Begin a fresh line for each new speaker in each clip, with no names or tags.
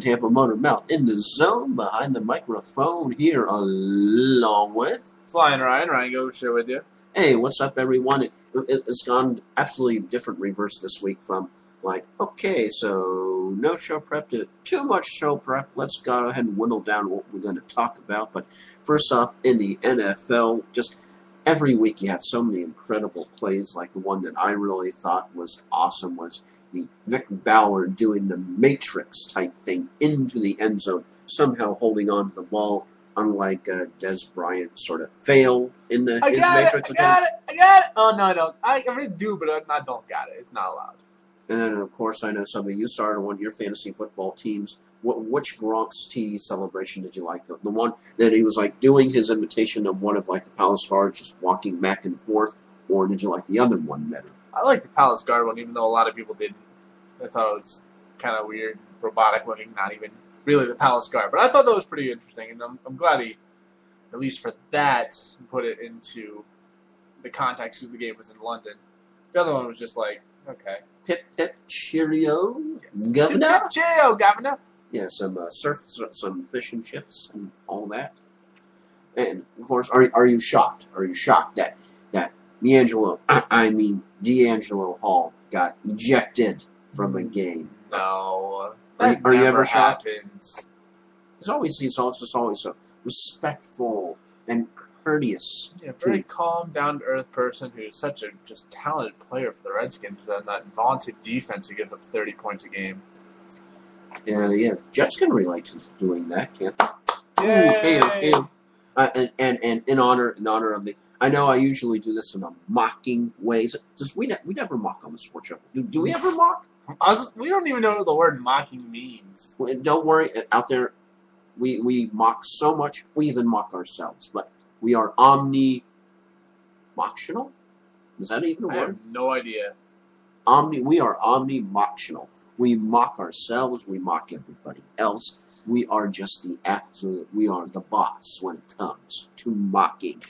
and Tampa Motor Mouth in the zone behind the microphone here along with
Flying Ryan go share with you.
Hey, what's up, everyone? It's gone absolutely different reverse this week from like, okay, so no show prep to too much show prep. Let's go ahead and whittle down what we're going to talk about. But first off, in the NFL, just every week you have so many incredible plays. Like the one that I really thought was awesome was the Vic Bauer doing the Matrix type thing into the end zone, somehow holding on to the ball, unlike Des Bryant sort of failed in his Matrix attempt.
I got it. Oh, no, I don't. I really do, but I don't got it. It's not allowed.
And then, of course, I know some of you started one of your fantasy football teams. Which Gronk's TD celebration did you like? The one that he was like doing his imitation of one of like the Palace Guards, just walking back and forth, or did you like the other one better?
I like the Palace Guard one, even though a lot of people didn't. I thought it was kind of weird, robotic looking, not even really the Palace Guard. But I thought that was pretty interesting, and I'm glad he, at least for that, put it into the context because the game was in London. The other one was just like, okay.
Pip, pip, cheerio,
Yes.
governor.
Pip, pip, cheerio, governor.
Yeah, some some fish and chips and all that. And, of course, are you shocked? Are you shocked that D'Angelo Hall got ejected from a game?
No.
Are you ever shocked?
Happens.
He's just always so respectful and courteous.
Yeah, very calm, down-to-earth person who's such a just talented player for the Redskins and that vaunted defense who gives up 30 points a game.
Yeah, Jets can relate to doing that, can't they?
Yay!
And in honor of the, I know I usually do this in a mocking way. We never mock on the sports show. Do we ever mock?
We don't even know what the word mocking means.
Well, don't worry, out there, we mock so much. We even mock ourselves, but we are omni-mocktional. Is that even a word?
I have no idea.
We are omni-mocktional. We mock ourselves. We mock everybody else. We are just we are the boss when it comes to mocking.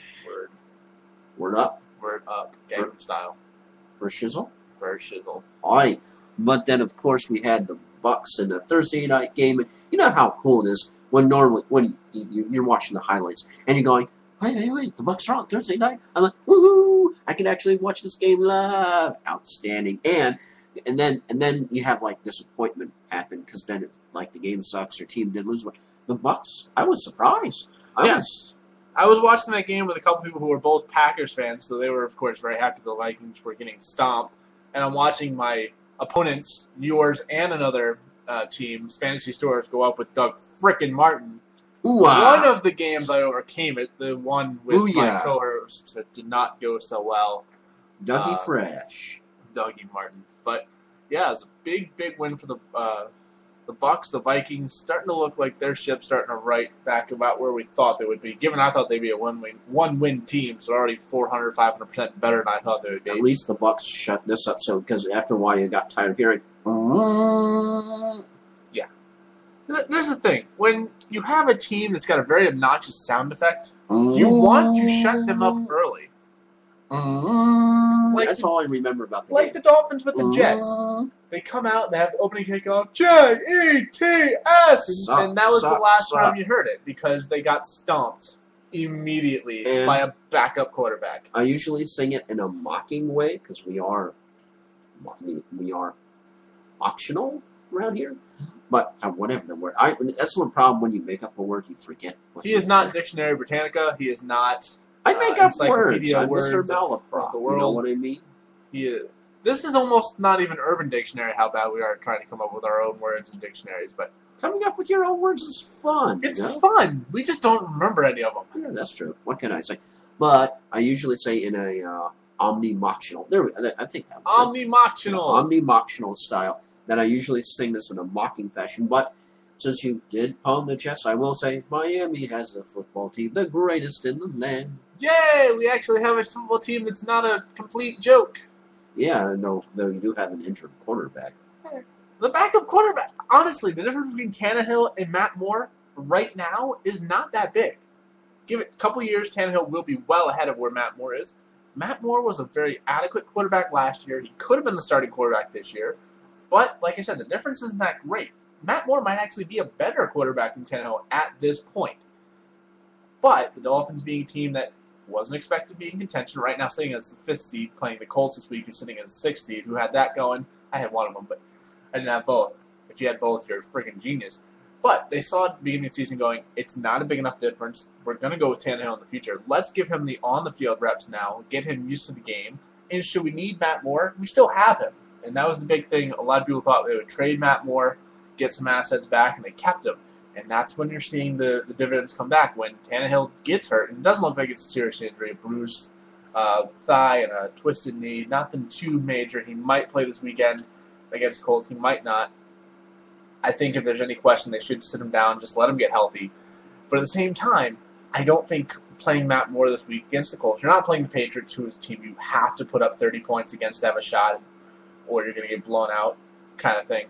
Word up.
Word up. Gangnam Style.
For shizzle?
For shizzle.
All right. But then, of course, we had the Bucks in the Thursday night game. And you know how cool it is when you're watching the highlights and you're going, wait, the Bucks are on Thursday night? I'm like, woohoo! I can actually watch this game live. Outstanding. And then you have like disappointment happen because then it's like the game sucks, your team did lose. But the Bucks, I was surprised.
I was watching that game with a couple people who were both Packers fans, so they were of course very happy the Vikings were getting stomped. And I'm watching my opponents, yours and another team's fantasy stores go up with Doug frickin' Martin. One of the games I overcame it. The one with my co-host that did not go so well.
Dougie Fresh.
Dougie Martin. But yeah, it's a big win for the Bucks. The Vikings starting to look like their ship's starting to right back about where we thought they would be. Given I thought they'd be a one-win team, so already 400, 500% better than I thought they would be.
At least the Bucks shut this up, so because after a while you got tired of hearing.
Yeah. There's the thing. When you have a team that's got a very obnoxious sound effect, you want to shut them up early.
That's all I remember about the
game. The Dolphins with the Jets. They come out and they have the opening kickoff, Jets, and that was the last time you heard it because they got stomped immediately by a backup quarterback.
I usually sing it in a mocking way because we are optional around here. But whatever the word, that's one problem when you make up a word, you forget.
He is not Dictionary Britannica. He is not.
I make up words.
I'm
Mr. Malaprop. You know what I mean?
This is almost not even Urban Dictionary how bad we are trying to come up with our own words in dictionaries. But
coming up with your own words is fun.
It's fun. We just don't remember any of them.
Yeah, that's true. What can I say? But I usually say in a omni-mocktional. I think that was
omni-mocktional.
Omni-mocktional style. That I usually sing this in a mocking fashion. But since you did poem the Jets, I will say Miami has a football team, the greatest in the land.
Yay! We actually have a football team that's not a complete joke.
Yeah, though you do have an injured quarterback.
The backup quarterback, honestly, the difference between Tannehill and Matt Moore right now is not that big. Give it a couple years, Tannehill will be well ahead of where Matt Moore is. Matt Moore was a very adequate quarterback last year. He could have been the starting quarterback this year. But, like I said, the difference isn't that great. Matt Moore might actually be a better quarterback than Tannehill at this point. But the Dolphins being a team that wasn't expected to be in contention right now, sitting as the 5th seed, playing the Colts this week, who's sitting as the 6th seed, who had that going. I had one of them, but I didn't have both. If you had both, you're a freaking genius. But they saw at the beginning of the season going, it's not a big enough difference. We're going to go with Tannehill in the future. Let's give him the on-the-field reps now, get him used to the game. And should we need Matt Moore, we still have him. And that was the big thing. A lot of people thought they would trade Matt Moore, get some assets back, and they kept him. And that's when you're seeing the dividends come back. When Tannehill gets hurt, and it doesn't look like it's a serious injury, a bruised thigh and a twisted knee, nothing too major. He might play this weekend against Colts. He might not. I think if there's any question, they should sit him down, just let him get healthy. But at the same time, I don't think playing Matt Moore this week against the Colts, you're not playing the Patriots, who is a team you have to put up 30 points against to have a shot, or you're going to get blown out kind of thing.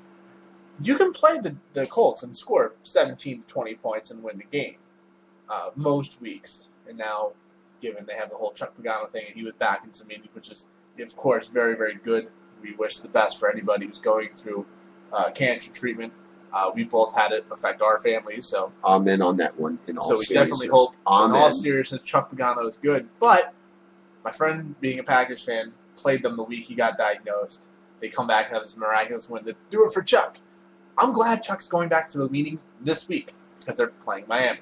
You can play the Colts and score 17 to 20 points and win the game most weeks. And now, given they have the whole Chuck Pagano thing, and he was back in some meetings, which is, of course, very, very good. We wish the best for anybody who's going through cancer treatment. We both had it affect our families, so
amen on that one.
So we definitely hope, in all seriousness, Chuck Pagano is good. But my friend, being a Packers fan, played them the week he got diagnosed. They come back and have this miraculous win. To do it for Chuck. I'm glad Chuck's going back to the meetings this week because they're playing Miami.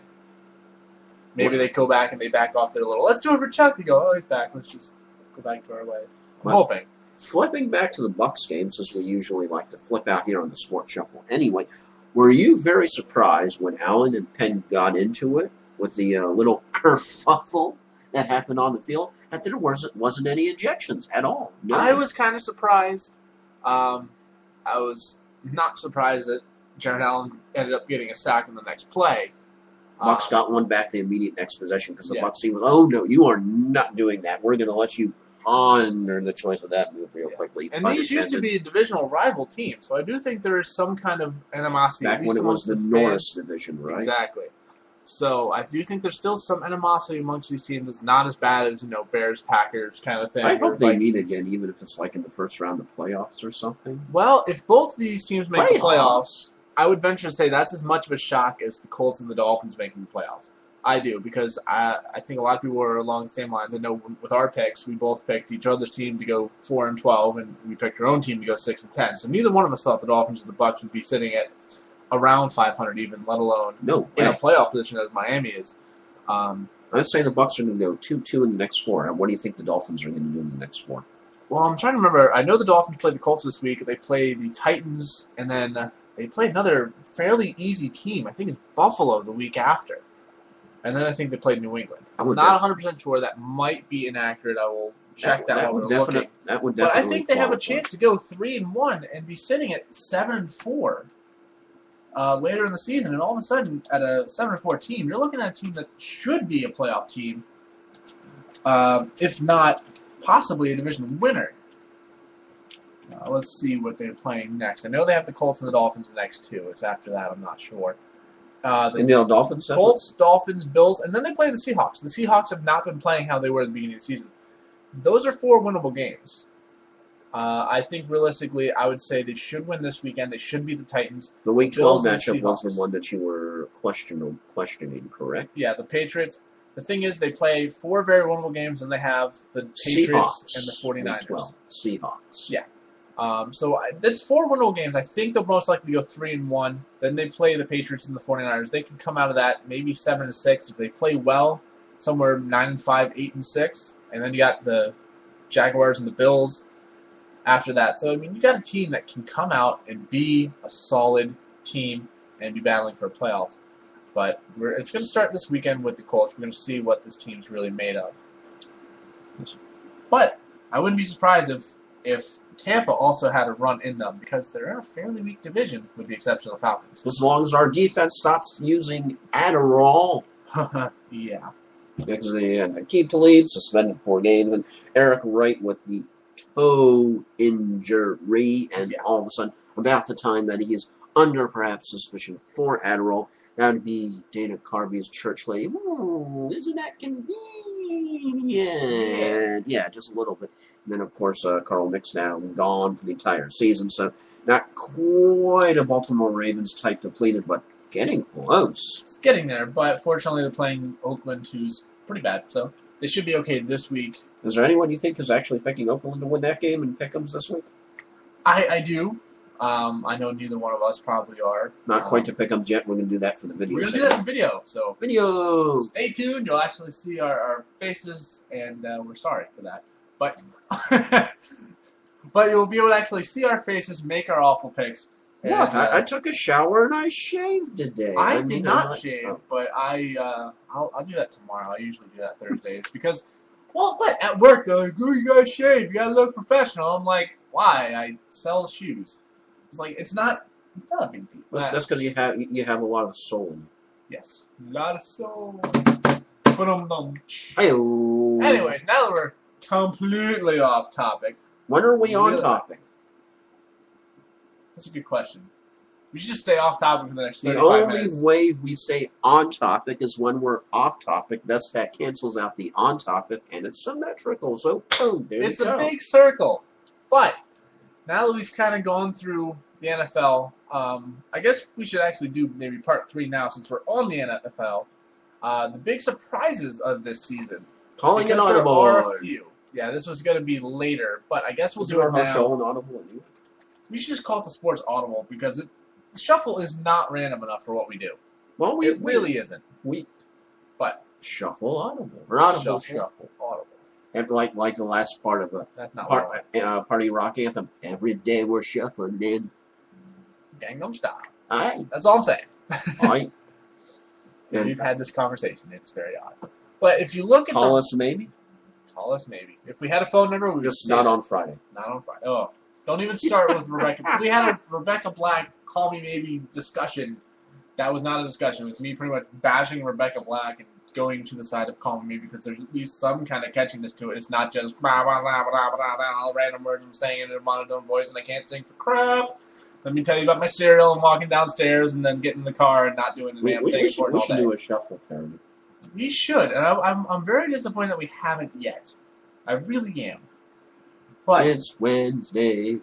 Maybe they go back and they back off their little, let's do it for Chuck. They go, oh, he's back. Let's just go back to our way. I'm hoping.
Flipping back to the Bucs game, since we usually like to flip out here on the Sports Shuffle anyway, were you very surprised when Allen and Penn got into it with the little kerfuffle that happened on the field, that there wasn't any ejections at all? No.
I was kind of surprised. I was not surprised that Jared Allen ended up getting a sack in the next play.
Bucs got one back the immediate next possession because the Bucs team was, oh, no, you are not doing that. We're going to let you honor the choice of that move real quickly.
And these used to be a divisional rival team, so I do think there is some kind of animosity.
Back when it was the Norris division, right?
Exactly. So I do think there's still some animosity amongst these teams. It's not as bad as, Bears, Packers kind of thing.
I hope they meet again, even if it's like in the first round of playoffs or something.
Well, if both of these teams make the playoffs, I would venture to say that's as much of a shock as the Colts and the Dolphins making the playoffs. I do, because I think a lot of people are along the same lines. I know with our picks, we both picked each other's team to go 4-12, and we picked our own team to go 6-10. So neither one of us thought the Dolphins and the Bucs would be sitting at around 500 even, let alone in a playoff position as Miami is.
I'd say the Bucs are going to go 2-2 in the next 4. And what do you think the Dolphins are going to do in the next 4?
Well, I'm trying to remember. I know the Dolphins played the Colts this week. They play the Titans, and then they play another fairly easy team. I think it's Buffalo the week after. And then I think they played New England. I'm not 100% sure. That might be inaccurate. I will check that while we're looking.
That would definitely.
But I think they have a chance to go 3-1 and be sitting at 7-4 later in the season. And all of a sudden, at a 7-4 team, you're looking at a team that should be a playoff team, if not possibly a division winner. Let's see what they're playing next. I know they have the Colts and the Dolphins the next 2. It's after that. I'm not sure.
The Dolphins?
Colts, Dolphins, Bills, and then they play the Seahawks. The Seahawks have not been playing how they were at the beginning of the season. Those are 4 winnable games. I think realistically, I would say they should win this weekend. They should beat the Titans.
The Week 12 matchup was the one that you were questioning, correct?
Yeah, the Patriots. The thing is, they play 4 very winnable games, and they have the Patriots and the 49ers.
Seahawks.
Yeah. So that's 4 winnable games. I think they'll most likely go 3-1. Then they play the Patriots and the 49ers. They can come out of that maybe 7-6 if they play well. Somewhere 9-5, 8-6, and then you got the Jaguars and the Bills after that. So I mean, you got a team that can come out and be a solid team and be battling for playoffs. But it's going to start this weekend with the Colts. We're going to see what this team's really made of. But I wouldn't be surprised if Tampa also had a run in them, because they're in a fairly weak division, with the exception of the Falcons.
As long as our defense stops using Adderall.
Yeah.
Because Aqib Talib suspended 4 games, and Eric Wright with the toe injury, and all of a sudden, about the time that he is under perhaps suspicion for Adderall, that would be Dana Carvey's church lady. Isn't that convenient? Yeah, just a little bit. And then, of course, Carl Nick's now gone for the entire season. So not quite a Baltimore Ravens type depleted, but getting close.
It's getting there, but fortunately they're playing Oakland, who's pretty bad. So they should be okay this week.
Is there anyone you think is actually picking Oakland to win that game and Pick'ems this week?
I do. I know neither one of us probably are.
Not quite to Pick'ems yet. We're going to do that for the video.
We're going to do that in video. So
video.
Stay tuned. You'll actually see our faces, and we're sorry for that. But but you'll be able to actually see our faces, make our awful picks. And,
What? I took a shower and I shaved today.
I did not shave, but I'll do that tomorrow. I usually do that Thursdays because, well, what at work they're like, "Oh, you gotta shave. You gotta look professional." I'm like, why? I sell shoes. It's like it's not a big deal.
That's because you have a lot of soul.
Yes, a lot of soul.
Hey-o.
Anyways, now that we're completely off topic.
When are we on topic?
That's a good question. We should just stay off topic for the next 35 minutes.
The only way we stay on topic is when we're off topic. Thus, that cancels out the on topic, and it's symmetrical. So, boom, there you go.
It's a big circle. But now that we've kind of gone through the NFL, I guess we should actually do maybe part 3 now since we're on the NFL. The big surprises of this season.
Calling an
There
audible.
are a few. Yeah, this was going to be later, but I guess we'll do it now.
Show an audible.
We should just call it the Sports Audible because the shuffle is not random enough for what we do.
Well,
It really isn't. But
shuffle audible or audible shuffle.
Audible.
And like the last part of
That's not
Party Rock Anthem. Every day we're shuffling in.
Gangnam Style.
Aye.
That's all I'm saying.
Aye.
We've had this conversation. It's very odd. But if you look at
call us maybe.
Call us maybe. If we had a phone number, we would
just not on Friday.
Not on Friday. Oh, don't even start with Rebecca. We had a Rebecca Black call me maybe discussion. That was not a discussion. It was me pretty much bashing Rebecca Black and going to the side of call me maybe because there's at least some kind of catchiness to it. It's not just blah, blah, blah, blah, blah, blah, all random words I'm saying in a monotone voice and I can't sing for crap. Let me tell you about my cereal and walking downstairs and then getting in the car and not doing a damn thing.
We should do a shuffle parody.
We should, and I'm very disappointed that we haven't yet. I really am. But
it's Wednesday,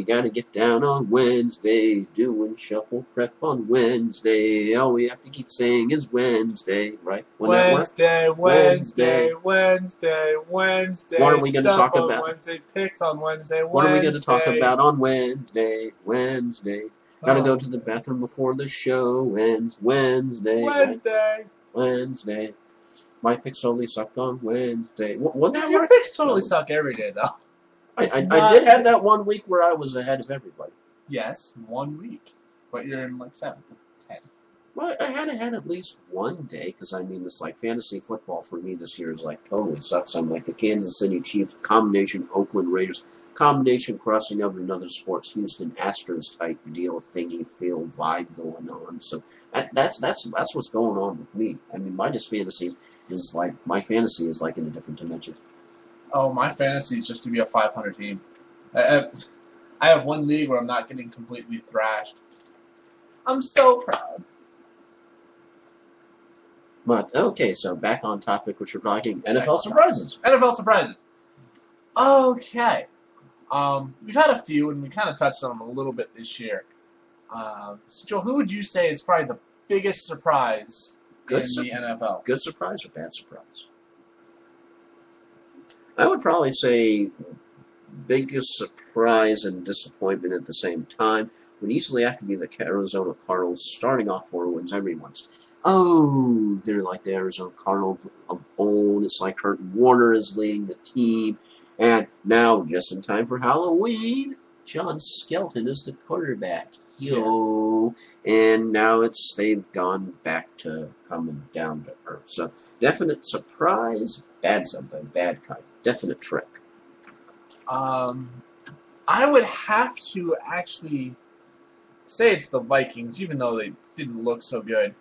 gotta get down on Wednesday, doing shuffle prep on Wednesday. All we have to keep saying is Wednesday, right?
Wednesday.
What are we going to talk about?
Wednesday picks on Wednesday.
What are we going to talk about on Wednesday? Gotta go to the bathroom before the show ends. Wednesday. My picks totally sucked on Wednesday.
Your picks totally suck every day, though.
I did have that 1 week where I was ahead of everybody.
Yes, 1 week. But you're in like 7th or 10th.
Well, I had at least one day, because I mean, it's like fantasy football for me this year is like totally sucks. I'm like the Kansas City Chiefs, combination Oakland Raiders, combination crossing over another sports Houston Astros type deal, thingy, feel, vibe going on. So that's what's going on with me. I mean, my fantasy is like in a different dimension.
Oh, my fantasy is just to be a 500 team. I have one league where I'm not getting completely thrashed. I'm so proud.
But, okay, so back on topic, which we're talking NFL surprises.
NFL surprises. Okay. We've had a few, and we kind of touched on them a little bit this year. So, Joel, who would you say is probably the biggest surprise in the NFL?
Good surprise or bad surprise? I would probably say biggest surprise and disappointment at the same time would easily have to be the Arizona Cardinals starting off 4 wins every once. Oh, they're like the Arizona Cardinals of old. It's like Kurt Warner is leading the team. And now, just in time for Halloween, John Skelton is the quarterback. Yo. And now they've gone back to coming down to earth. So, definite surprise, bad something, bad kind. Definite trick.
I would have to actually say it's the Vikings, even though they didn't look so good.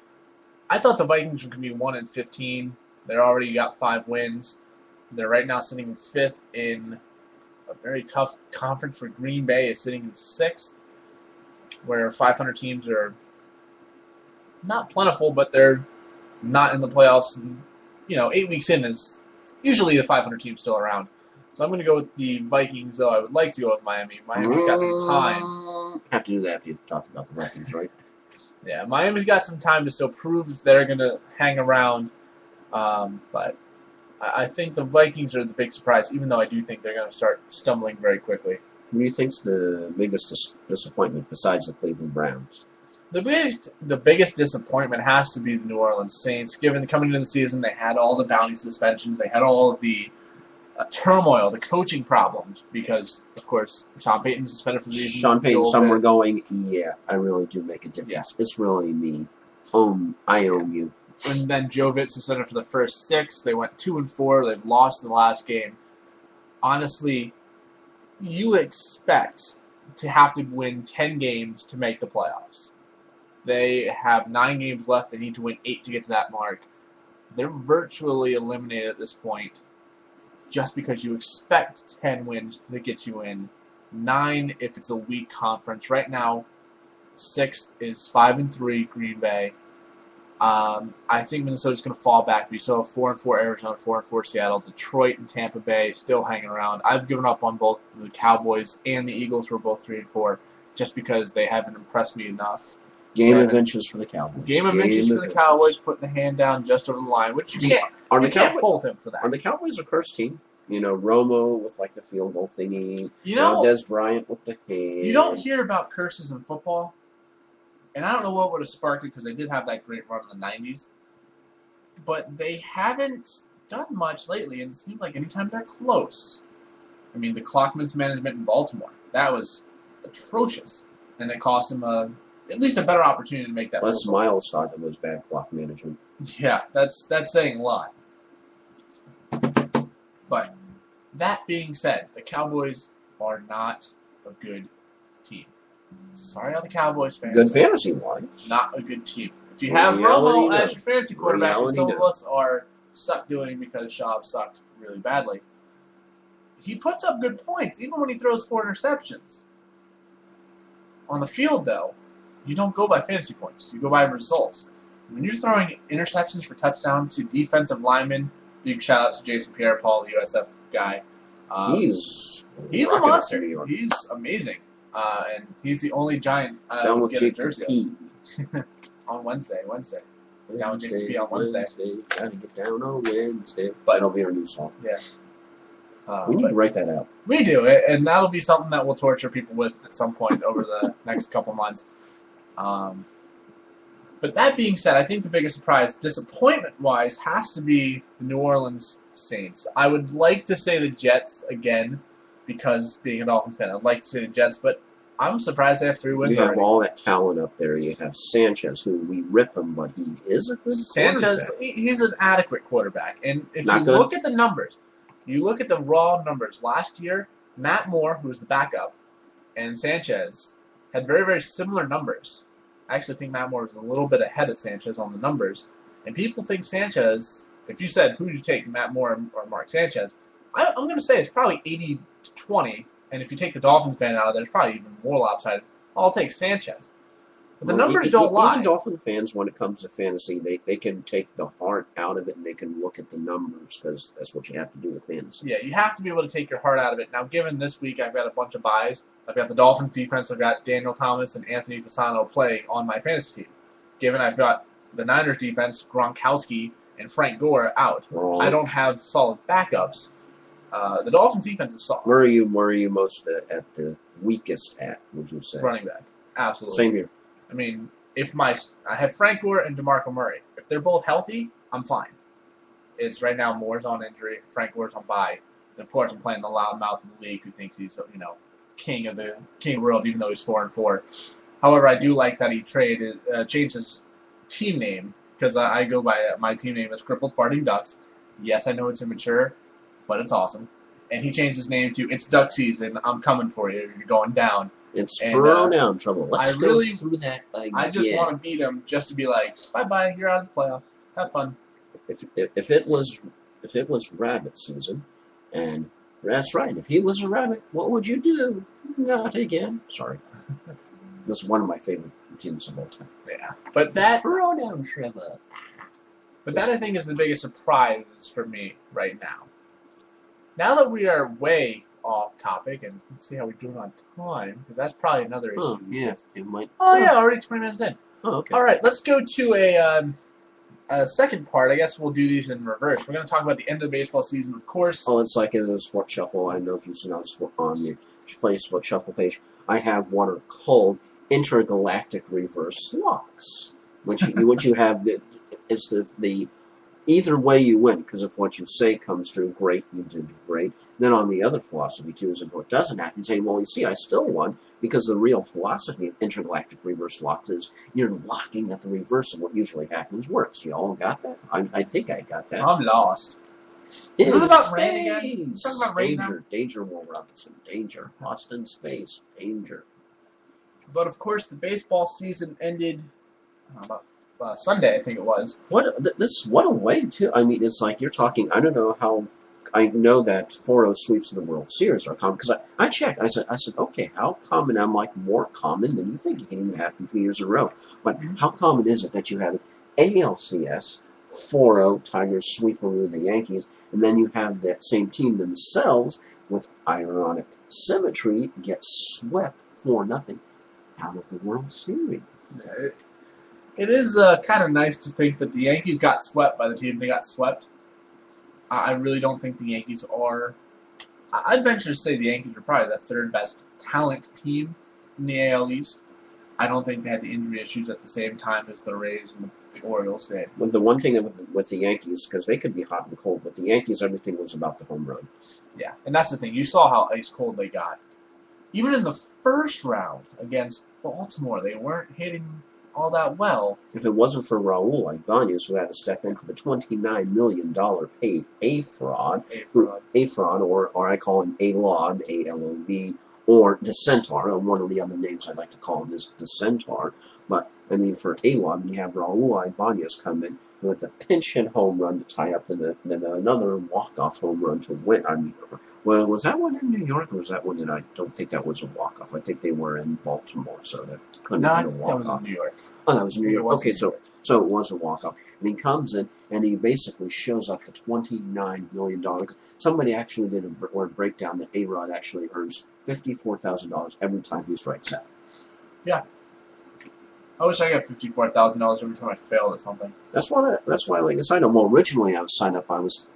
I thought the Vikings were going to be 1-15. They already got 5 wins. They're right now sitting in 5th in a very tough conference where Green Bay is sitting in 6th, where 500 teams are not plentiful, but they're not in the playoffs. And, 8 weeks in is usually the 500 team still around. So I'm going to go with the Vikings, though I would like to go with Miami. Miami's got some time.
Have to do that after you talk about the Vikings, right?
Yeah, Miami's got some time to still prove if they're going to hang around. But I think the Vikings are the big surprise, even though I do think they're going to start stumbling very quickly.
Who do you think's the biggest disappointment besides the Cleveland Browns?
The biggest disappointment has to be the New Orleans Saints. Given coming into the season, they had all the bounty suspensions, they had all of the turmoil, the coaching problems, because of course Sean Payton was suspended for the season.
Sean Payton, some were going, yeah, I really do make a difference. Yeah. It's really me. I own you.
And then Joe Vitt suspended for the first 6. They went 2-4. They've lost in the last game. Honestly, you expect to have to win 10 games to make the playoffs. They have 9 games left. They need to win 8 to get to that mark. They're virtually eliminated at this point just because you expect 10 wins to get you in. 9 if it's a weak conference. Right now, 6th is 5-3 Green Bay. I think Minnesota's going to fall back. We still have 4-4 Arizona, 4-4 Seattle, Detroit and Tampa Bay still hanging around. I've given up on both the Cowboys and the Eagles, who are both 3-4, just because they haven't impressed me enough.
Game of inches for the Cowboys.
Game of inches for the Cowboys, putting the hand down just over the line, which you can't fault him for that.
Are the Cowboys a cursed team? You know, Romo with like the field goal thingy.
You know,
Des Bryant with the hand.
You don't hear about curses in football, and I don't know what would have sparked it because they did have that great run in the 90s, but they haven't done much lately, and it seems like anytime they're close. I mean, the clock mismanagement in Baltimore, that was atrocious, and it cost them at least a better opportunity to make that.
Les Miles thought it was bad clock management.
Yeah, that's saying a lot. But that being said, the Cowboys are not a good team. Sorry, all the Cowboys fans.
Good fantasy-wise.
Not a good team. If you have Romo as your fantasy quarterback, as some of us are stuck doing because Schaub sucked really badly, he puts up good points, even when he throws 4 interceptions. On the field, though, you don't go by fantasy points. You go by results. When you're throwing interceptions for touchdown to defensive linemen, big shout out to Jason Pierre-Paul, the USF guy.
He's
a monster. He's amazing. And he's the only Giant
down
get a jersey on Wednesday. Down with JP on Wednesday.
Gotta get down on Wednesday.
But
that'll be our new song.
Yeah.
We need to write that out.
We do, and that'll be something that we'll torture people with at some point over the next couple months. But that being said, I think the biggest surprise, disappointment-wise, has to be the New Orleans Saints. I would like to say the Jets again, because being a Dolphins fan, I'd like to say the Jets, but I'm surprised they have 3 wins
You have
already.
all that talent up there. You have Sanchez, who we rip him, but he is a good
Sanchez, he's an adequate quarterback. And if
Not
you
good.
look at the numbers, you look at the raw numbers. Last year, Matt Moore, who was the backup, and Sanchez had very, very similar numbers. I actually think Matt Moore was a little bit ahead of Sanchez on the numbers. And people think Sanchez, if you said who do you take, Matt Moore or Mark Sanchez, I'm going to say it's probably 80-20. And if you take the Dolphins fan out of there, it's probably even more lopsided. I'll take Sanchez. But the numbers don't lie.
Even Dolphin fans, when it comes to fantasy, they can take the heart out of it and they can look at the numbers because that's what you have to do with fantasy.
Yeah, you have to be able to take your heart out of it. Now, given this week, I've got a bunch of buys. I've got the Dolphins defense. I've got Daniel Thomas and Anthony Fasano playing on my fantasy team. Given I've got the Niners defense, Gronkowski and Frank Gore out. I don't have solid backups. The Dolphins defense is solid.
Where are you most at the weakest at, would you say?
Running back. Absolutely.
Same here.
I mean, I have Frank Gore and DeMarco Murray. If they're both healthy, I'm fine. It's right now Moore's on injury, Frank Gore's on bye. And of course I'm playing the loudmouth in the league who thinks he's, king of the world, even though he's 4-4. However, I do like that he changed his team name, because I go by my team name is Crippled Farting Ducks. Yes, I know it's immature, but it's awesome. And he changed his name to It's Duck Season, I'm coming for you, you're going down.
It's throw down trouble. Let's go through that.
I just want to beat him just to be like, bye-bye, you're out of the playoffs. Have fun.
If it was rabbit season, and that's right, if he was a rabbit, what would you do? Not again. Sorry. That's one of my favorite teams of all time.
Yeah. But that
throw down Trevor.
But that I think is the biggest surprise for me right now. Now that we are way off topic, and let's see how we're doing on time, because that's probably another issue.
Oh, yeah, it might.
Oh, yeah, already 20 minutes in.
Oh, okay.
All right, let's go to a second part. I guess we'll do these in reverse. We're going to talk about the end of the baseball season, of course.
Oh, it's like in the Sport Shuffle. I don't know if you've seen on the Facebook Shuffle page. I have what are called intergalactic reverse locks, which you have. It's the either way you win, because if what you say comes true, great, you did great. Then on the other philosophy, too, is if what doesn't happen, you say, well, you see, I still won, because the real philosophy of intergalactic reverse locks is you're locking at the reverse of what usually happens works. You all got that? I think I got that.
I'm lost.
Is
this about rain again? Is this about rain
danger, danger, Will Robinson, danger. Austin Space, danger.
But, of course, the baseball season ended, I don't know, about Sunday, I think it was.
What a way to. I mean, it's like you're talking. I don't know how. I know that 4-0 sweeps in the World Series are common because I checked. I said, okay, how common? I'm like more common than you think. It can even happen 2 years in a row. But how common is it that you have an ALCS 4-0 Tigers sweep over the Yankees, and then you have that same team themselves with ironic symmetry get swept 4-0 out of the World Series?
It is kind of nice to think that the Yankees got swept by the team they got swept. I really don't think the Yankees are... I'd venture to say the Yankees are probably the third best talent team in the AL East. I don't think they had the injury issues at the same time as the Rays and the Orioles did.
Well, the one thing with the Yankees, because they could be hot and cold, but the Yankees, everything was about the home run.
Yeah, and that's the thing. You saw how ice cold they got. Even in the first round against Baltimore, they weren't hitting all that well.
If it wasn't for Raul Ibanez, who had to step in for the $29 million paid A-Fraud, or I call him A-Lob, A-L-O-B, or the Centaur, or one of the other names I'd like to call him is the Centaur. But, I mean, for A-Lob, you have Raul Ibanez come in with a pinch hit home run to tie up, then another walk-off home run to win. I mean, well, was that one in New York, or was that one in, I don't think that was a walk-off. I think they were in Baltimore, so that couldn't have been a walk-off.
That was in New York.
Oh, that was in New York. Okay, so it was a walk-off. And he comes in, and he basically shows up to $29 million. Somebody actually did a breakdown that A-Rod actually earns $54,000 every time he strikes out.
Yeah. I wish I got $54,000 every time I failed at something.
That's why I like to sign up. Well, originally I was signed up. I was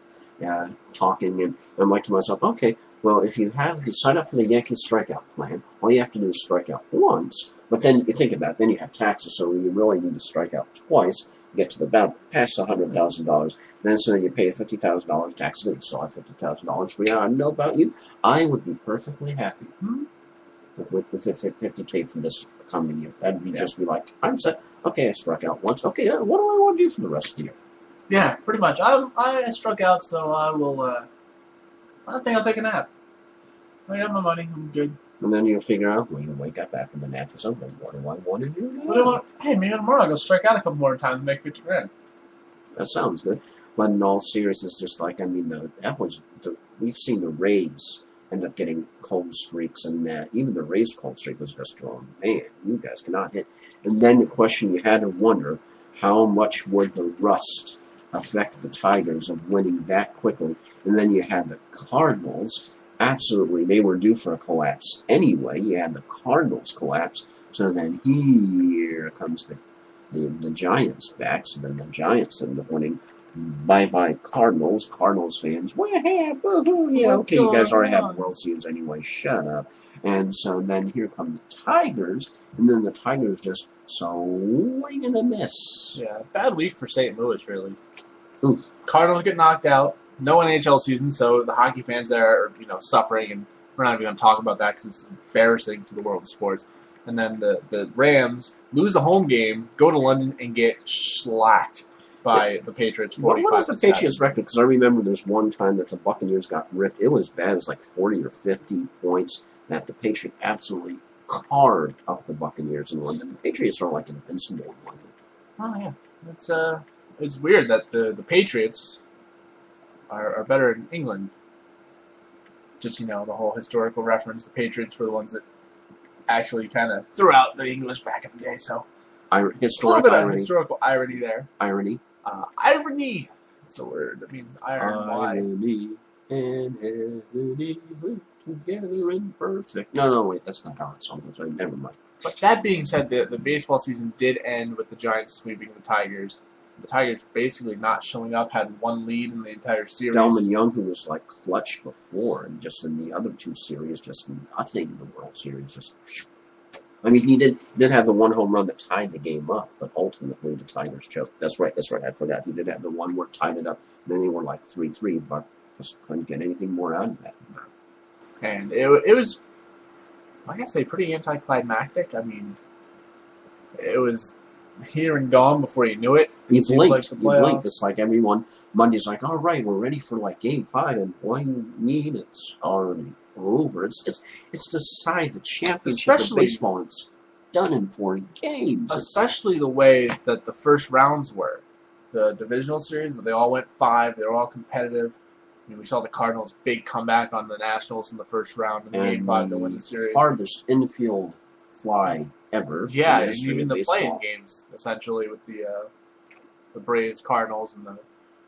talking, and I'm like to myself, okay, well, if you sign up for the Yankees strikeout plan, all you have to do is strike out once. But then you think about it, then you have taxes, so you really need to strike out twice. You get to the past $100,000. Then so you pay $50,000 taxes, and you still have $50,000 free. I don't know about you. I would be perfectly happy with $50K for this coming year. That'd be just be like, I'm set. Okay, I struck out once. Okay, what do I want to do for the rest of the year?
Yeah, pretty much. I struck out, so I will. I think I'll take a nap. I got my money. I'm good.
And then you'll figure out when you wake up after the nap or something. What do I want to do?
Hey, maybe tomorrow I'll go strike out a couple more times and make $50,000.
That sounds good. But in all seriousness, just like, I mean, we've seen the Rays end up getting cold streaks, and even the Rays' cold streak was just, oh man, you guys cannot hit. And then the question you had to wonder, how much would the rust affect the Tigers of winning that quickly? And then you had the Cardinals. Absolutely, they were due for a collapse anyway. You had the Cardinals collapse. So then here comes the Giants back. So then the Giants end up winning. Bye-bye Cardinals. Cardinals fans, woo-hoo, yeah, okay, you guys already have World Series anyway. Shut up. And so then here come the Tigers, and then the Tigers just swing and a miss.
Yeah, bad week for St. Louis, really.
Oof.
Cardinals get knocked out. No NHL season, so the hockey fans there are, suffering, and we're not even going to talk about that because it's embarrassing to the world of sports. And then the Rams lose a home game, go to London, and get shellacked by the Patriots 45-7.
What is the Patriots' record? Because I remember there's one time that the Buccaneers got ripped. It was bad. It was like 40 or 50 points that the Patriots absolutely carved up the Buccaneers in London. The Patriots are like invincible in London.
Oh, yeah. It's weird that the Patriots are better in England. Just, the whole historical reference. The Patriots were the ones that actually kind of threw out the English back in the day, so... a little bit of historical irony there.
Irony.
Irony. That's the word. That means iron.
Irony. And heavenly live together in perfect. No, wait, that's not how that song goes. Right, never mind.
But that being said, the baseball season did end with the Giants sweeping the Tigers. The Tigers basically not showing up, had one lead in the entire series.
Delman Young, who was like clutch before, and just in the other two series, just nothing in the World Series. Just, I mean, he did have the one home run that tied the game up, but ultimately the Tigers choked. That's right. I forgot. He did have the one where it tied it up. And then they were like 3-3, but just couldn't get anything more out of that.
And it was, I guess, pretty anticlimactic. I mean, it was here and gone before you knew it.
You blinked. It's like everyone Monday's like, all right, we're ready for like Game 5, and what do you mean it's already over? It's decide the championship of baseball. It's done in 4 games.
Especially the way that the first rounds were, the divisional series. They all went 5. They were all competitive. I mean, we saw the Cardinals' big comeback on the Nationals in the first round in Game 5 to win the series.
Farthest infield fly ever.
Yeah, and even the play-in games, essentially, with the Braves, Cardinals, and the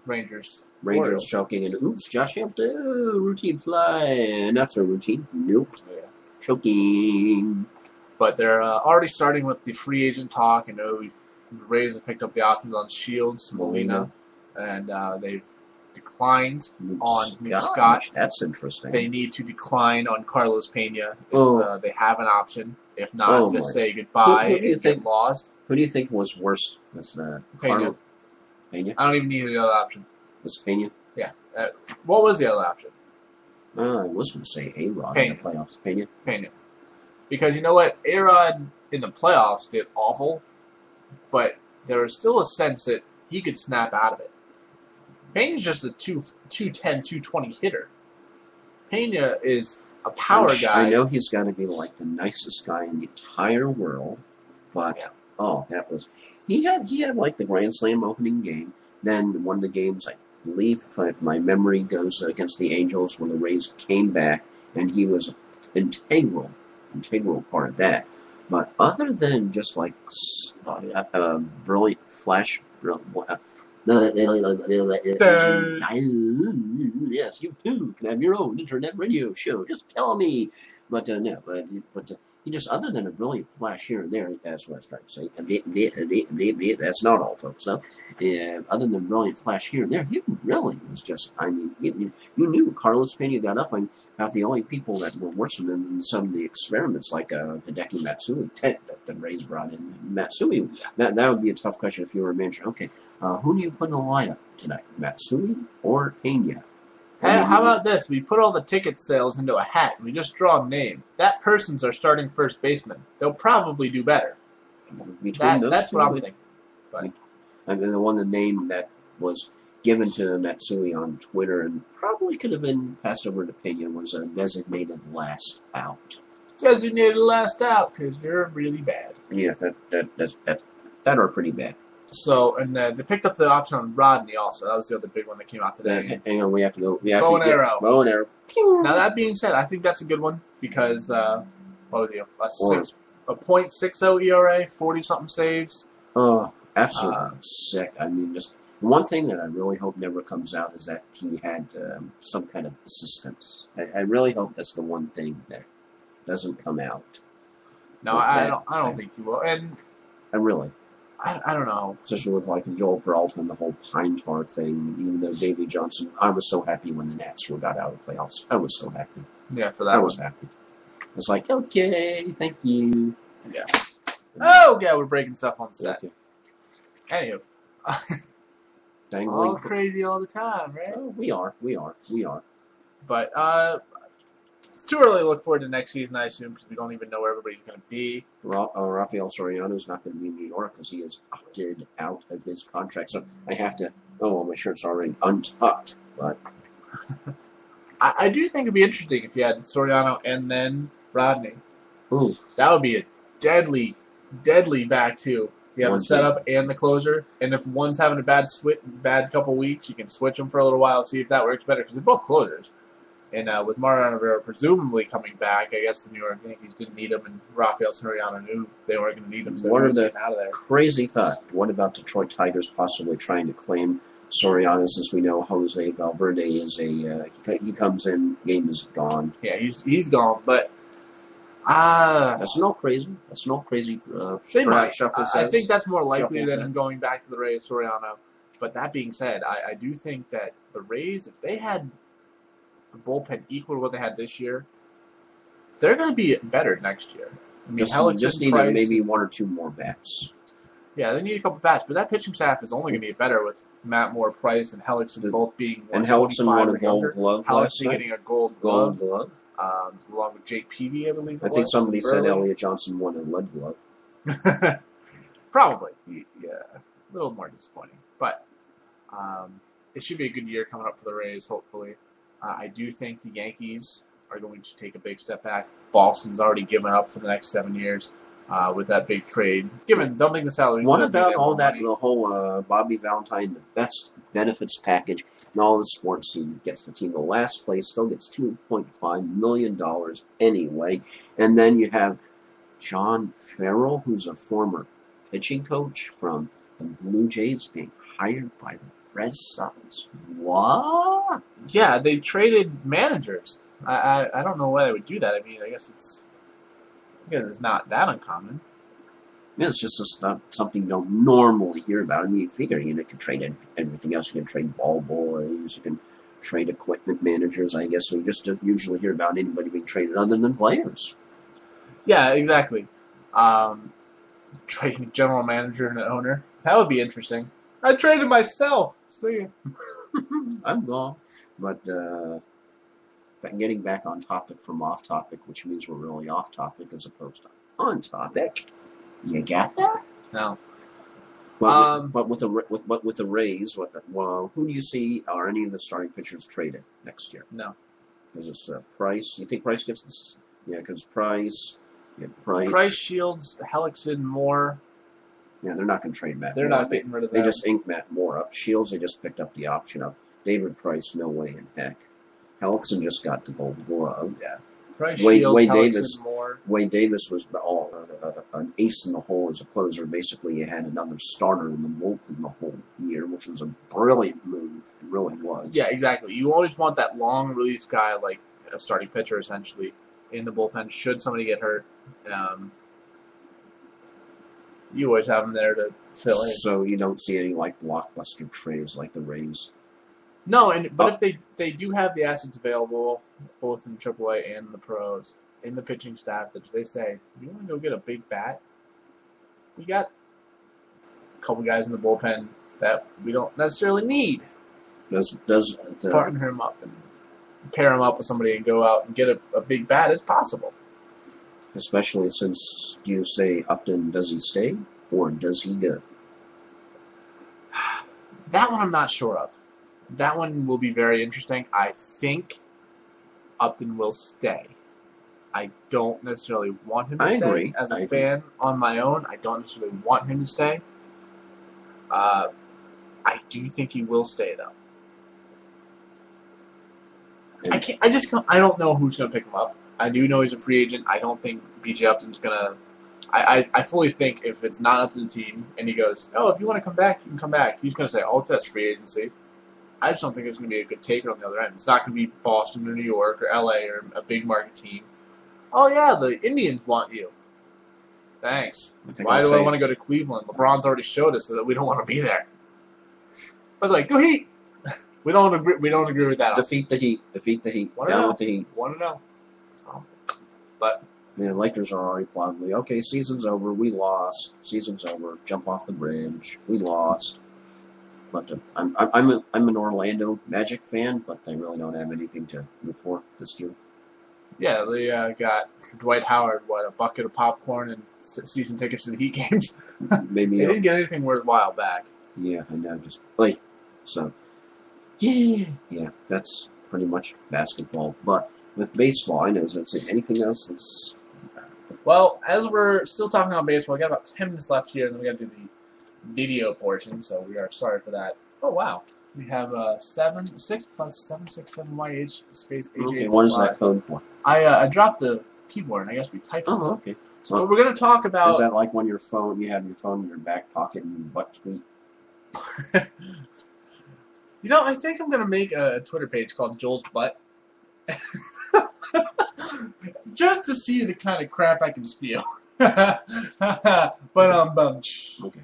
Rangers.
Rangers choking, and oops, Josh Hampton, routine fly. Not so routine. Nope.
Yeah.
Choking.
But they're already starting with the free agent talk. I know the Rays have picked up the options on Shields, Molina, and they've declined on Nick Scott.
That's interesting.
They need to decline on Carlos Pena if they have an option. If not, just say goodbye and get lost.
Who do you think was worse with
Pena?
Pena?
I don't even need another option.
This Pena?
Yeah. What was the other option?
I was going to say A-Rod in the playoffs.
Pena. Because you know what? A-Rod in the playoffs did awful, but there was still a sense that he could snap out of it. Pena's just a 210, 220 hitter. Pena is a power guy.
I know he's got to be like the nicest guy in the entire world, but that was he had like the Grand Slam opening game. Then one of the games, I believe, if my memory goes, against the Angels when the Rays came back, and he was an integral part of that. But other than just like brilliant flash. Yes, you too can have your own internet radio show. Just tell me. But he just, other than a brilliant flash here and there, that's what I was trying to say. That's not all, folks. So, other than brilliant flash here and there, he really was just. I mean, you knew Carlos Pena got up. I'm about the only people that were worse than some of the experiments, like Hideki Matsui, that the Rays brought in. Matsui, that would be a tough question if you were a manager. Okay, who do you put in the lineup tonight, Matsui or Pena?
Hey, how about this? We put all the ticket sales into a hat, and we just draw a name. That person's our starting first baseman. They'll probably do better. That's what I'm thinking. But
and then the name that was given to Matsui on Twitter and probably could have been passed over to Pena was a designated last out.
Designated last out because you're really bad.
Yeah, that are pretty bad.
So, and they picked up the option on Rodney also. That was the other big one that came out today.
Hang on, we have to go.
Bow and arrow.
Bow and arrow.
Now, that being said, I think that's a good one because, what was he, a .60 ERA, 40-something saves.
Oh, absolutely sick. I mean, just one thing that I really hope never comes out is that he had some kind of assistance. I really hope that's the one thing that doesn't come out.
No, I don't think he will. And I don't know.
Especially with like Joel Peralta and the whole Pine Tar thing, even though Davey Johnson, I was so happy when the Nats got out of the playoffs. I was so happy.
Yeah, for that
I was happy. It's like, okay, thank you.
Yeah. Oh, yeah, we're breaking stuff on set.
Okay.
Anywho.
Dangling.
All crazy all the time, right?
Oh, we are.
But it's too early to look forward to next season, I assume, because we don't even know where everybody's going to be.
Rafael Soriano's not going to be in New York because he has opted out of his contract. So I have to. Oh, well, my shirt's already untucked. But
I do think it'd be interesting if you had Soriano and then Rodney.
Ooh.
That would be a deadly back two. You have the setup and the closer, and if one's having a bad couple weeks, you can switch them for a little while, see if that works better, because they're both closers. And with Mariano Rivera presumably coming back, I guess the New York Yankees didn't need him, and Rafael Soriano knew they weren't going to need him, so he was getting out of there.
Crazy thought. What about Detroit Tigers possibly trying to claim Soriano? As we know, Jose Valverde is he comes in, game is gone.
Yeah, he's gone, but
that's not crazy. That's not crazy.
They might.
Shuffle says.
I think that's more likely
Shuffle
than him
says.
going back to the Rays, Soriano. But that being said, I do think that the Rays, if they had a bullpen equal to what they had this year, they're going to be better next year. I mean,
just need maybe one or two more bats.
Yeah, they need a couple bats, but that pitching staff is only going to get better with Matt Moore, Price, and Hellickson both being
and Hellickson won a Gold Glove.
Hellickson getting a Gold Glove.
Along
with Jake Peavy, I believe.
I think somebody said Elliot Johnson won a Lead Glove.
Probably, yeah, a little more disappointing, but it should be a good year coming up for the Rays. Hopefully, I do think the Yankees are going to take a big step back. Boston's already given up for the next 7 years with that big trade, dumping the salary.
What about all that, the whole Bobby Valentine, the best benefits package in all the sports? He gets the team to last place, still gets $2.5 million anyway. And then you have John Farrell, who's a former pitching coach from the Blue Jays, being hired by the Red Sox. What?
Yeah, they traded managers. I don't know why they would do that. I mean, I guess it's not that uncommon.
Yeah, it's just not something you don't normally hear about. I mean, you figure you could trade everything else. You can trade ball boys. You can trade equipment managers. I guess we just don't usually hear about anybody being traded other than players.
Yeah, exactly. Trading general manager and an owner. That would be interesting. I traded myself. See ya.
I'm gone. But getting back on topic from off topic, which means we're really off topic as opposed to on topic. You got that?
No.
But with the Rays, who do you see are any of the starting pitchers traded next year?
No.
Because it's Price. You think Price gets this? Yeah, because Price. Yeah,
Price, Shields, Hellickson, Moore.
Yeah, they're not going to trade Matt.
They're not getting rid of that.
They just inked Matt Moore up. Shields, they just picked up the option of David Price. No way in heck. Hellickson just got the Gold Glove.
Yeah. Price, Shields, Hellickson, Moore.
Wade Davis was an ace in the hole as a closer. Basically, you had another starter in the bullpen the whole year, which was a brilliant move. It really was.
Yeah, exactly. You always want that long relief guy, like a starting pitcher, essentially, in the bullpen. Should somebody get hurt, you always have them there to fill in.
So you don't see any like blockbuster trades like the Rays.
No, but if they do have the assets available, both in AAA and the pros, in the pitching staff, that they say, you want to go get a big bat? We got a couple guys in the bullpen that we don't necessarily need.
Does
partner him up and pair him up with somebody and go out and get a big bat? It's possible.
Especially since you say Upton, does he stay or does he go?
That one I'm not sure of. That one will be very interesting. I think Upton will stay. I don't necessarily want him to stay.
Agree.
As a fan on my own, I don't necessarily want him to stay. I do think he will stay, though. I don't know who's going to pick him up. I do know he's a free agent. I don't think B.J. Upton's going to... I fully think if it's not up to the team and he goes, oh, if you want to come back, you can come back. He's going to say, oh, that's free agency. I just don't think it's going to be a good taker on the other end. It's not going to be Boston or New York or L.A. or a big market team. Oh, yeah, the Indians want you. Thanks. Why do I want to go to Cleveland? LeBron's already showed us that we don't want to be there. But like, go Heat. We don't agree with that.
Defeat the Heat. Defeat the Heat. Down with the Heat.
1-0. But
the Lakers are already probably okay. Season's over. We lost. Season's over. Jump off the bridge. We lost. But I'm an Orlando Magic fan, but they really don't have anything to root for this year.
Yeah, they got Dwight Howard a bucket of popcorn and season tickets to the Heat games.
Maybe
they didn't get anything worthwhile back.
Yeah, I know. Just like so. Yeah, that's pretty much basketball. But with baseball, I know. That's anything else that's.
Well, as we're still talking about baseball, we got about 10 minutes left here, and then we got to do the video portion. So we are sorry for that. Oh wow. We have 6 plus 767YH space
Okay,
H8.
what is that code for?
I dropped the keyboard and I guess we typed it.
Oh, okay.
So we're gonna talk about.
Is that like when you have your phone in your back pocket and you butt tweet?
I think I'm gonna make a Twitter page called Joel's Butt, just to see the kind of crap I can spew. But
Okay.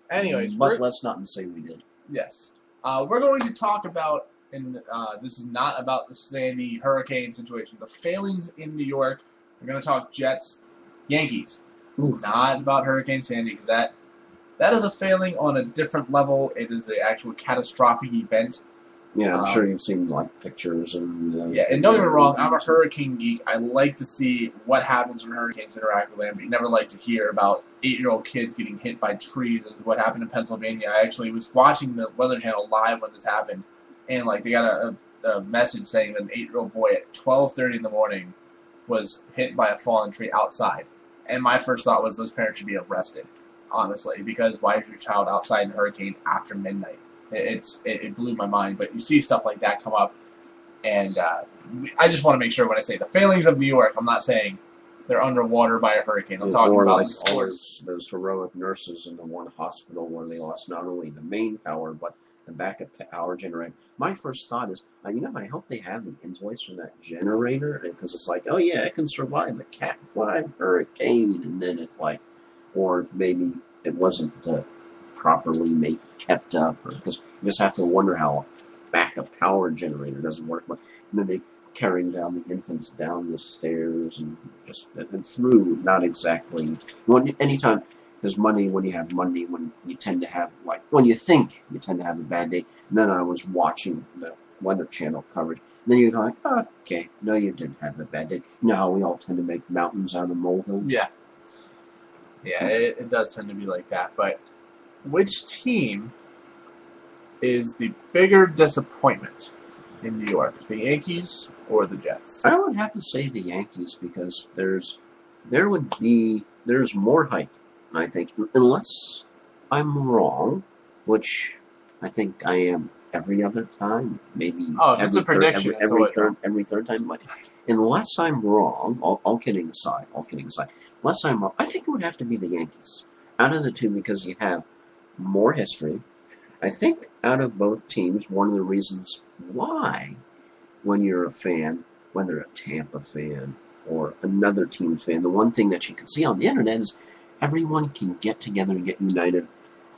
anyways,
but let's not say we did.
yes, we're going to talk about, and this is not about the Sandy hurricane situation, the failings in New York. We're going to talk Jets, Yankees,
Oof.
not about Hurricane Sandy, because that is a failing on a different level. It is an actual catastrophic event.
Yeah, I'm sure you've seen like pictures and.
Yeah, and don't get me wrong, I'm a hurricane geek. I like to see what happens when hurricanes interact with land, but you never like to hear about 8-year-old kids getting hit by trees, as what happened in Pennsylvania. I actually was watching the Weather Channel live when this happened, and like they got a message saying that an 8-year-old boy at 12:30 in the morning was hit by a fallen tree outside. And my first thought was those parents should be arrested, honestly, because why is your child outside in a hurricane after midnight? It blew my mind. But you see stuff like that come up, and I just want to make sure when I say the failings of New York, I'm not saying they're underwater by a hurricane. I'm talking about the sports.
Those heroic nurses in the one hospital where they lost not only the main power but the backup power generator. My first thought is, I hope they have the invoice for that generator, because it's like, oh yeah, it can survive a Cat 5 hurricane, and then it like, or if maybe it wasn't properly kept up, because you just have to wonder how a backup power generator doesn't work. But and then they carrying down the infants down the stairs and just and through, not exactly. Anytime, because when you have money, when you tend to have, like, when you think you tend to have a bad day. And then I was watching the Weather Channel coverage, and then you're like, oh, okay, no, you didn't have a bad day. You know how we all tend to make mountains out of molehills?
Yeah. Yeah, it does tend to be like that. But which team is the bigger disappointment in New York, the Yankees or the Jets?
I would have to say the Yankees, because there's more hype, I think, unless I'm wrong, which I think I am every other time, maybe.
Oh, if it's a prediction,
every third time. But unless I'm wrong, all kidding aside, unless I'm wrong, I think it would have to be the Yankees out of the two, because you have more history. I think out of both teams, one of the reasons why, when you're a fan, whether a Tampa fan or another team fan, the one thing that you can see on the internet is everyone can get together and get united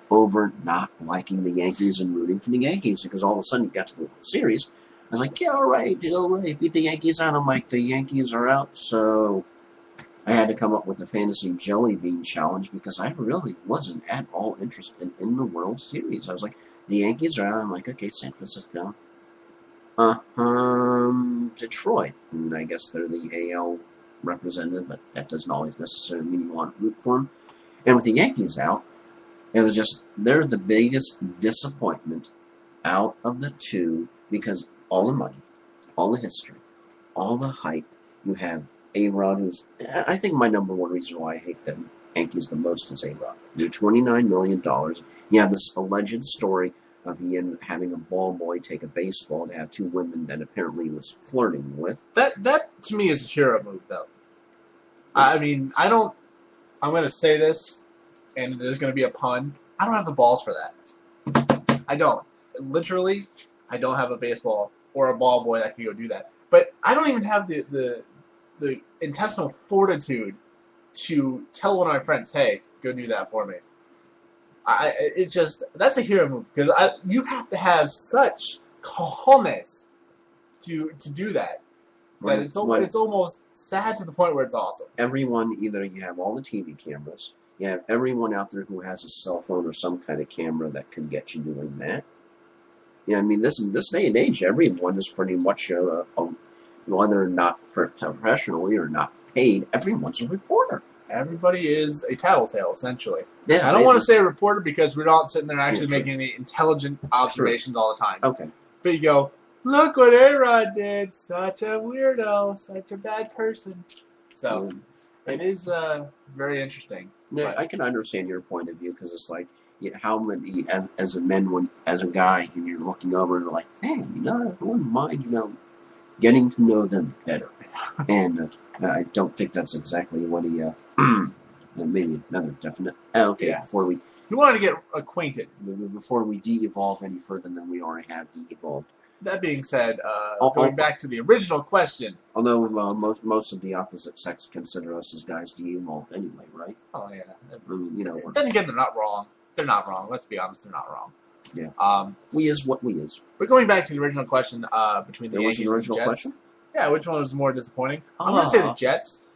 over not liking the Yankees and rooting for the Yankees, because all of a sudden you got to the World Series. I was like, yeah, all right, beat the Yankees out. I'm like, the Yankees are out, so I had to come up with a fantasy jelly bean challenge, because I really wasn't at all interested in the World Series. I was like, the Yankees are out. I'm like, okay, San Francisco. Detroit. And I guess they're the AL representative, but that doesn't always necessarily mean you want to root for them. And with the Yankees out, it was just, they're the biggest disappointment out of the two, because all the money, all the history, all the hype. You have A-Rod, who's, I think my number one reason why I hate the Yankees the most is A-Rod. They're $29 million. You have this alleged story of Ian having a ball boy take a baseball to have two women that apparently he was flirting with.
That to me is a hero move, though. I mean, I'm going to say this, and there's going to be a pun. I don't have the balls for that. I don't. Literally, I don't have a baseball or a ball boy that can go do that. But I don't even have the intestinal fortitude to tell one of my friends, hey, go do that for me. That's a hero move, because you have to have such cojones to do that. That it's almost sad to the point where it's awesome.
Everyone, either you have all the TV cameras, you have everyone out there who has a cell phone or some kind of camera that can get you doing that. Yeah, I mean, this day and age, everyone is pretty much whether not professionally or not paid, everyone's a reporter.
Everybody is a tattletale, essentially.
Yeah,
I don't want to say a reporter, because we're not sitting there actually making any intelligent observations all the time.
Okay.
But you go, look what A-Rod did. Such a weirdo. Such a bad person. So, it is very interesting.
Yeah, I can understand your point of view, because it's like, how many as a man as a guy, and you're looking over and like, man, I wouldn't mind, getting to know them better. And I don't think that's exactly what he. Maybe another definite. Okay,
Yeah.
before we.
You wanted to get acquainted.
Before we de-evolve any further than we already have de-evolved.
That being said, going back to the original question.
Although most of the opposite sex consider us as guys de-evolved anyway, right?
Oh yeah.
I mean,
Then again, they're not wrong. They're not wrong. Let's be honest, they're not wrong.
Yeah. We is what we is.
But going back to the original question, between the Yankees and the Jets.
Question?
Yeah, which one was more disappointing? I'm going to say the Jets.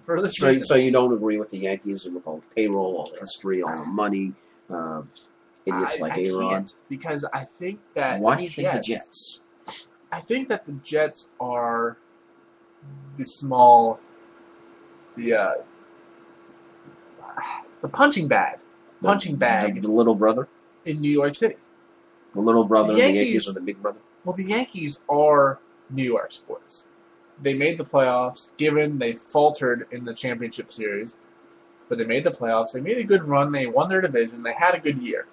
For this reason.
So you don't agree with the Yankees and with all the payroll, all the history, all the money, idiots like A-Rod?
Can't, because I think that
Why do you think the Jets?
I think that the Jets are the small, the punching bag,
the little brother
in New York City.
The little brother, the Yankees are the big brother.
Well, the Yankees are New York sports. They made the playoffs, given they faltered in the championship series, but they made the playoffs. They made a good run. They won their division. They had a good year.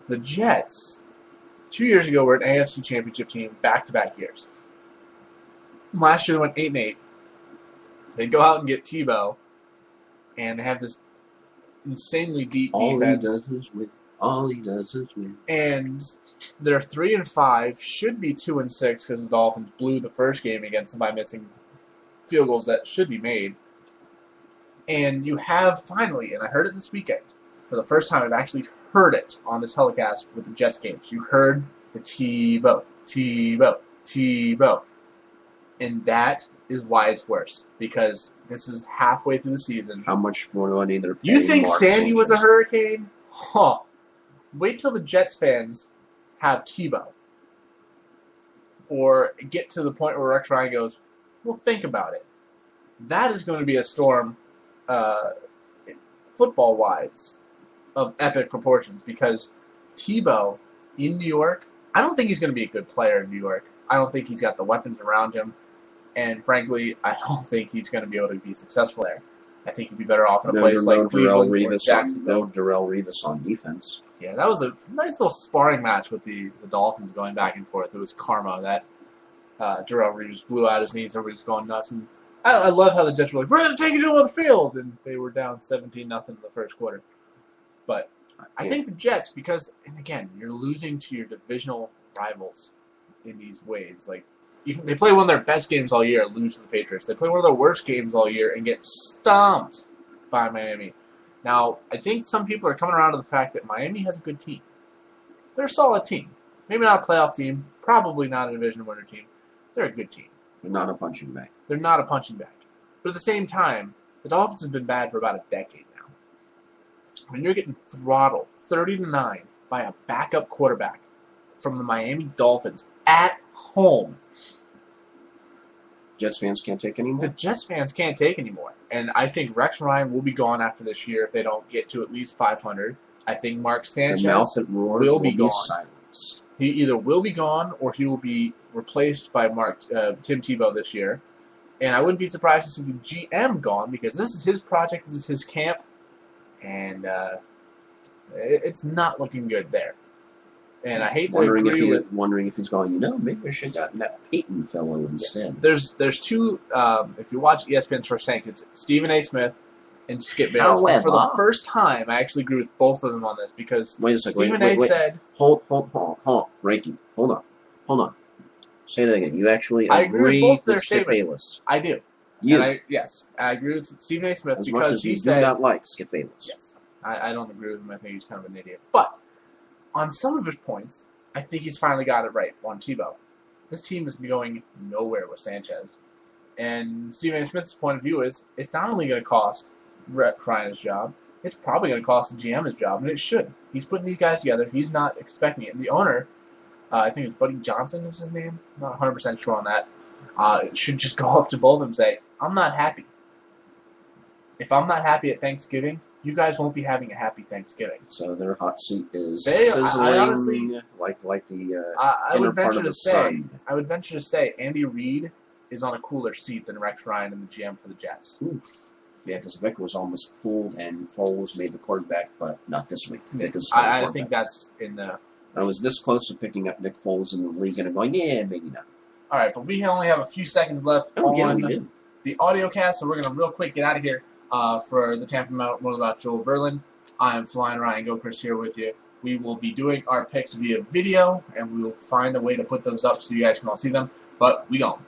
The Jets, 2 years ago, were an AFC championship team back-to-back years. Last year, they went 8-8. They go out and get Tebow, and they have this insanely deep defense.
All he does is win.
And they're 3-5, should be 2-6 because the Dolphins blew the first game against them by missing field goals that should be made. And you have finally, and I heard it this weekend, for the first time I've actually heard it on the telecast with the Jets games. You heard the Tebow. And that is why it's worse, because this is halfway through the season.
How much more money they're paying?
You think Sandy was a hurricane? Huh. Wait till the Jets fans have Tebow. Or get to the point where Rex Ryan goes, well, think about it. That is going to be a storm, football-wise, of epic proportions. Because Tebow in New York, I don't think he's going to be a good player in New York. I don't think he's got the weapons around him. And frankly, I don't think he's going to be able to be successful there. I think he'd be better off in a place like Cleveland or Jacksonville.
Darrelle Revis on defense.
Yeah, that was a nice little sparring match with the Dolphins going back and forth. It was karma that Darrelle Revis blew out his knees. Everybody's going nuts. And I love how the Jets were like, we're going to take it to the field. And they were down 17-0 in the first quarter. But I think the Jets, because, and again, you're losing to your divisional rivals in these ways. Like, they play one of their best games all year and lose to the Patriots. They play one of their worst games all year and get stomped by Miami. Now, I think some people are coming around to the fact that Miami has a good team. They're a solid team. Maybe not a playoff team. Probably not a division winner team. They're a good team.
They're not a punching bag.
They're not a punching bag. But at the same time, the Dolphins have been bad for about a decade now. When you're getting throttled 30-9 by a backup quarterback from the Miami Dolphins at home,
Jets fans can't take anymore?
The Jets fans can't take anymore. And I think Rex Ryan will be gone after this year if they don't get to at least 500. I think Mark Sanchez will be gone.
Silenced.
He either will be gone or he will be replaced by Tim Tebow this year. And I wouldn't be surprised to see the GM gone because this is his project, this is his camp, and it's not looking good there. And I hate to agree with...
Wondering if he's going, maybe we should have gotten that Peyton fellow instead.
There's two, if you watch ESPN's First Take, it's Stephen A. Smith and Skip Bayless. And for the first time, I actually agree with both of them on this because Stephen A. said...
Hold. Breaking. Hold on. Say that again. You actually agree
with
with Skip Bayless.
I do. Yes, I agree with Stephen A. Smith
as
because
much as
he
do not like Skip Bayless.
Yes. I don't agree with him. I think he's kind of an idiot. But on some of his points, I think he's finally got it right on Tebow. This team is going nowhere with Sanchez. And Stephen A. Smith's point of view is it's not only going to cost Rex Ryan his job, it's probably going to cost the GM his job, and it should. He's putting these guys together. He's not expecting it. And the owner, I think it's Buddy Johnson is his name. Not 100% sure on that. Should just go up to both of them and say, I'm not happy. If I'm not happy at Thanksgiving, you guys won't be having a happy Thanksgiving.
So their hot seat is sizzling like the inner part of the sun.
I would venture to say Andy Reid is on a cooler seat than Rex Ryan and the GM for the Jets.
Oof. Yeah, because Vick was almost pulled and Foles made the quarterback, but not this week. Vick is
I think that's in the.
I was this close to picking up Nick Foles in the league, and I'm going, yeah, maybe not.
All right, but we only have a few seconds left on the audio cast, so we're going to real quick get out of here for the Tampa One about Joel Verlin. I'm Flying Ryan Gokers here with you. We will be doing our picks via video, and we'll find a way to put those up so you guys can all see them. But we gone.